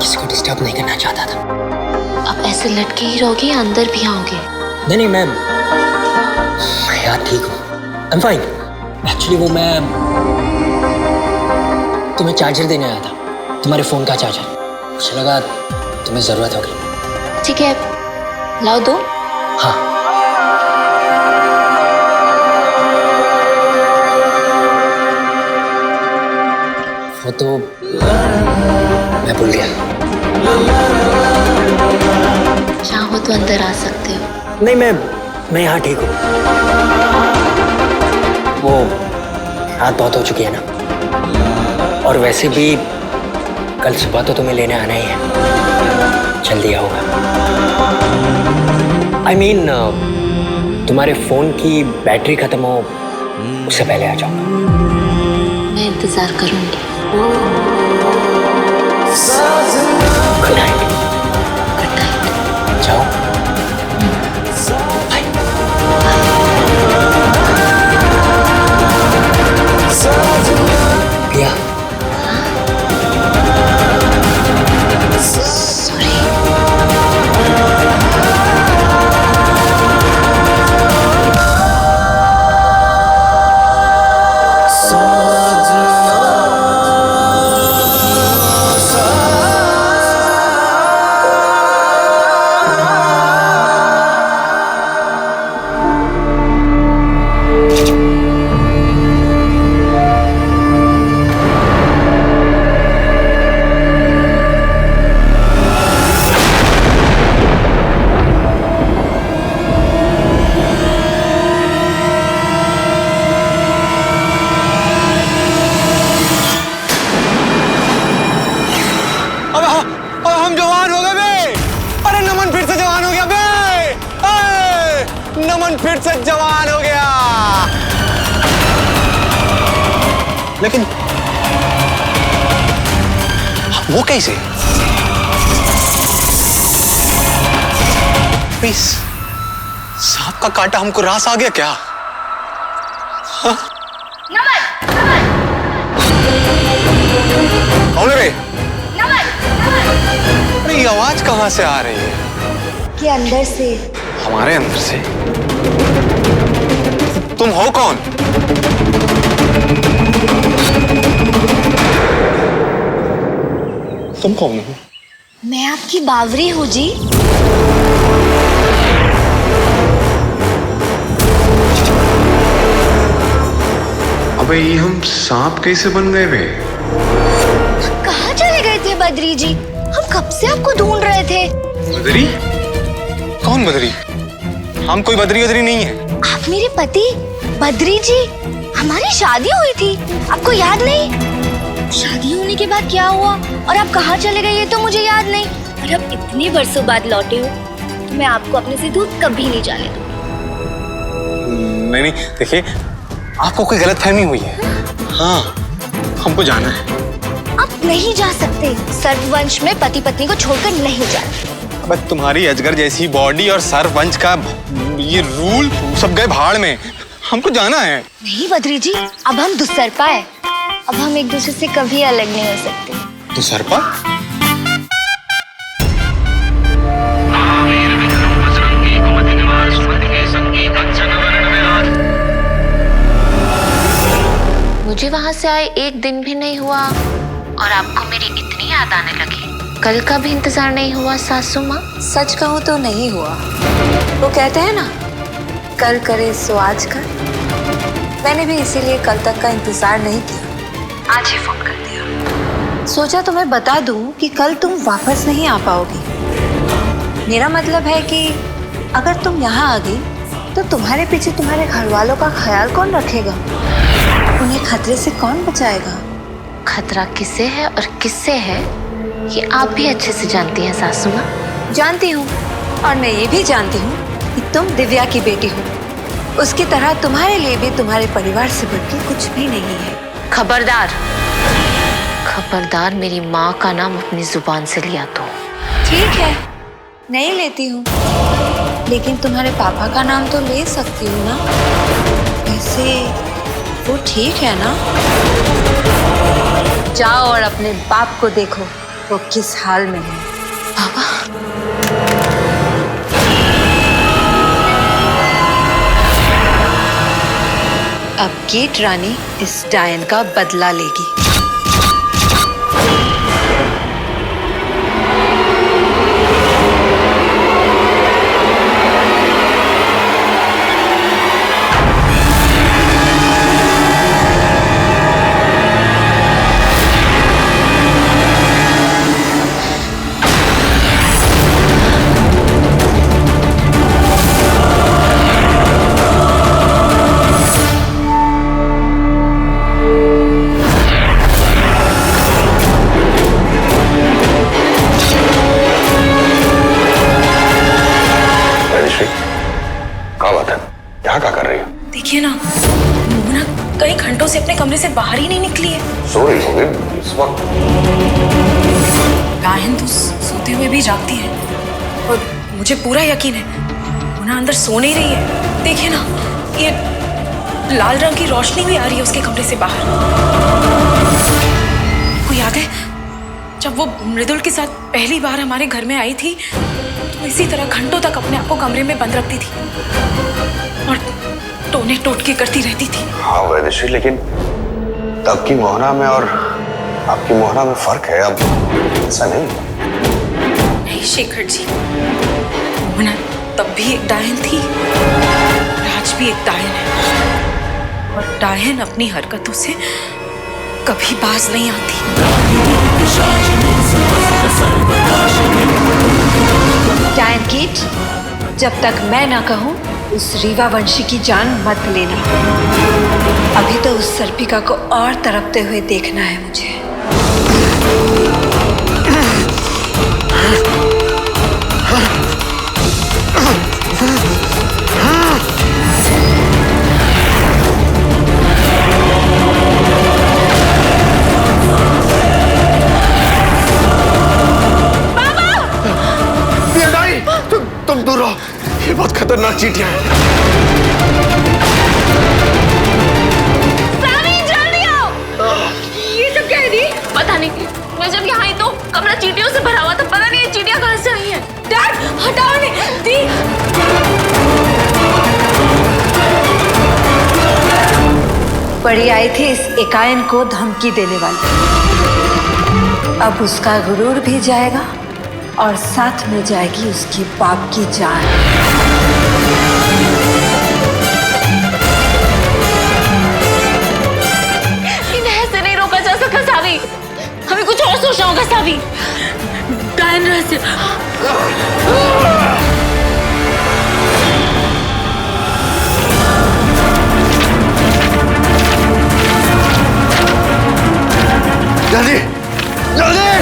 किसी को डिस्टर्ब नहीं करना चाहता था। अब ऐसे लटके ही रहोगे या अंदर भी आओगे? नहीं मैं यार ठीक हूँ, आई एम फाइन। एक्चुअली वो मैं तुम्हें चार्जर देने आया था, तुम्हारे फोन का चार्जर। मुझे लगा तुम्हें जरूरत होगी। ठीक है, लाओ दो। हाँ। वो तो मैं भूल गया। चाहो तो अंदर आ सकते हो। नहीं मैं यहाँ ठीक हूँ। वो रात बहुत हो चुकी है ना, और वैसे भी कल सुबह तो तुम्हें लेने आना ही है, जल्दी आओगा। I mean, तुम्हारे फोन की बैटरी खत्म हो उससे पहले आ जाऊंगा। मैं इंतजार करूंगी। Good night. Good night. जाओ। प्रिया। सॉरी। हम जवान हो गए बे। अरे नमन फिर से जवान हो गया बे। नमन फिर से जवान हो गया। लेकिन वो कैसे? सांप का कांटा हमको रास आ गया क्या? हाँ? कौन है बे? अरे ये आवाज कहां से आ रही है? कि अंदर से। हमारे अंदर से? तुम हो कौन? तुम कौन हो? मैं आपकी बावरी हूँ जी। अबे ये हम सांप कैसे बन गए बे? कहाँ चले गए थे बद्री जी? हम कब से आपको ढूंढ रहे थे। बद्री? कौन बद्री? हम कोई बद्री नहीं है। आप मेरे पति बद्री जी, हमारी शादी हुई थी, आपको याद नहीं? शादी होने के बाद क्या हुआ और आप कहाँ चले गए ये तो मुझे याद नहीं। और अब इतने बरसों बाद लौटे हो तो मैं आपको अपने से दूर कभी नहीं जाने दूंगी। नहीं देखिए, आपको कोई गलतफहमी हुई है। हाँ, हमको जाना है। आप नहीं जा सकते। सर्पवंश में पति पत्नी को छोड़कर नहीं जाते। अब तुम्हारी अजगर जैसी बॉडी और सर्पवंश का ये रूल सब गए भाड़ में। हमको जाना है। नहीं बद्री जी, अब हम दुसरपा है। अब हम एक दूसरे से कभी अलग नहीं हो सकते। दुसरपा? मुझे वहां से आए एक दिन भी नहीं हुआ और आपको मेरी इतनी याद आने लगी। कल का भी इंतजार नहीं हुआ सासू माँ? सच कहूँ तो नहीं हुआ। वो कहते हैं ना, कल करे सो आज कर। मैंने भी इसीलिए कल तक का इंतजार नहीं किया, आज ही फोन कर दिया। सोचा तुम्हें बता दूं कि कल तुम वापस नहीं आ पाओगी। मेरा मतलब है कि अगर तुम यहाँ आ गई तो तुम्हारे पीछे तुम्हारे घर वालों का ख्याल कौन रखेगा? उन्हें खतरे से कौन बचाएगा? खतरा किसे है और किससे है ये आप भी अच्छे से जानती हैं सासू माँ। जानती हूँ, और मैं ये भी जानती हूँ कि तुम दिव्या की बेटी हो। उसकी तरह तुम्हारे लिए भी तुम्हारे परिवार से बढ़कर कुछ भी नहीं है। खबरदार, खबरदार मेरी माँ का नाम अपनी जुबान से लिया तो। ठीक है, नहीं लेती हूँ, लेकिन तुम्हारे पापा का नाम तो ले सकती हूँ ना? वैसे वो ठीक है ना? जाओ और अपने बाप को देखो वो किस हाल में है। अब कीट रानी इस डायन का बदला लेगी। क्या कर रही हो? देखिए ना, मोहना कई घंटों से अपने कमरे से बाहर ही नहीं निकली है। सो रही होगी इस वक्त? डायन तो सोते हुए भी जागती है और मुझे पूरा यकीन है मोहना अंदर सो नहीं रही है। देखिए ना, ये लाल रंग की रोशनी भी आ रही है उसके कमरे से बाहर। आपको याद है जब वो मृदुल के साथ पहली बार हमारे घर में आई थी तो इसी तरह घंटों तक अपने आप को कमरे में बंद रखती थी और टोने टोटके करती रहती थी। हाँ वैदेशी, लेकिन तब की मोहना में और आपकी मोहना में फर्क है। अब ऐसा नहीं शेखर जी, मोहना तब भी एक डायन थी और आज भी एक डायन है और डायन अपनी हरकतों से कभी बाज नहीं आती। डायन कीट, जब तक मैं ना कहूं उस रीवा वंशी की जान मत लेना। अभी तो उस सर्पिका को और तड़पते हुए देखना है मुझे। तुम दूर रहो, ये बहुत खतरनाक चींटियां हैं। ये सब क्या है दी? पता नहीं, मैं जब यहाँ आई तो कमरा चींटियों से भरा हुआ था। पता नहीं ये चींटियां कहाँ से आई हैं। डैड हटाओ नहीं दी। परी आई थी इस एकायन को धमकी देने वाली। अब उसका गुरूर भी जाएगा और साथ में जाएगी उसकी बाप की जान। इन्हें ऐसे नहीं रोका जा सकता सावी। हमें कुछ और सोचना होगा सावी। डायन रहस्य। जल्दी जल्दी!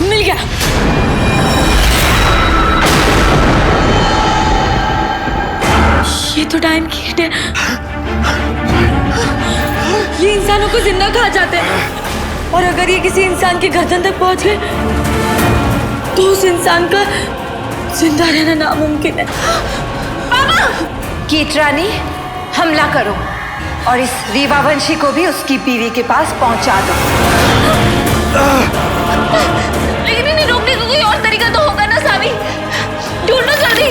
मिल गया। ये तो डायन कीट है। ये इंसानों को जिंदा खा जाते हैं और अगर ये किसी इंसान के गर्दन तक पहुंच गए तो उस इंसान का जिंदा रहना नामुमकिन है। कीट रानी, हमला करो और इस रीवा वंशी को भी उसकी बीवी के पास पहुंचा दो। लेकिन इन्हें रोकने का कोई और तरीका तो होगा ना सावी। ढूंढो जल्दी।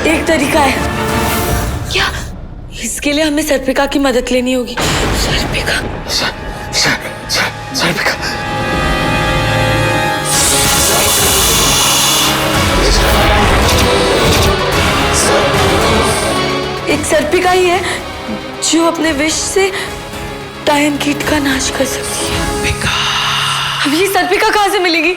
एक तरीका है। क्या? इसके लिए हमें सर्पिका की मदद लेनी होगी। सर्पिका? सर्पिका? एक सर्पिका ही है जो अपने विष से डायन कीट का नाश कर सकती है। अब ये सर्पिका कहाँ से मिलेगी?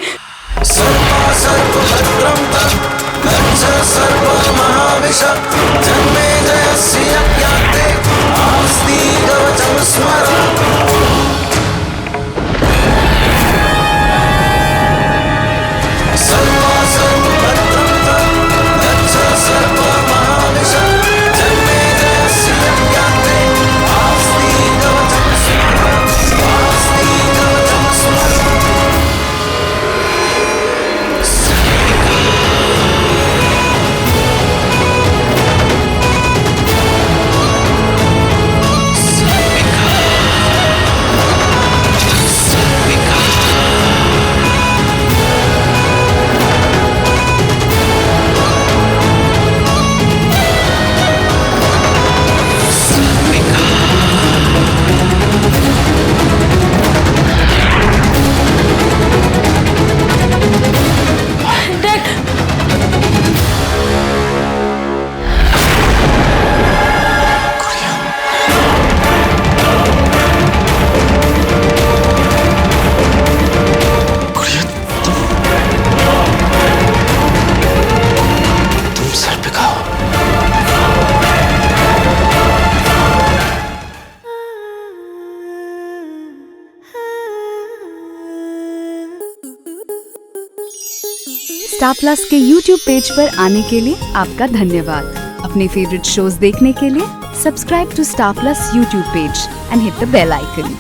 स्टार प्लस के यूट्यूब पेज पर आने के लिए आपका धन्यवाद। अपने फेवरेट शोज देखने के लिए subscribe to Star Plus YouTube page and hit the bell icon.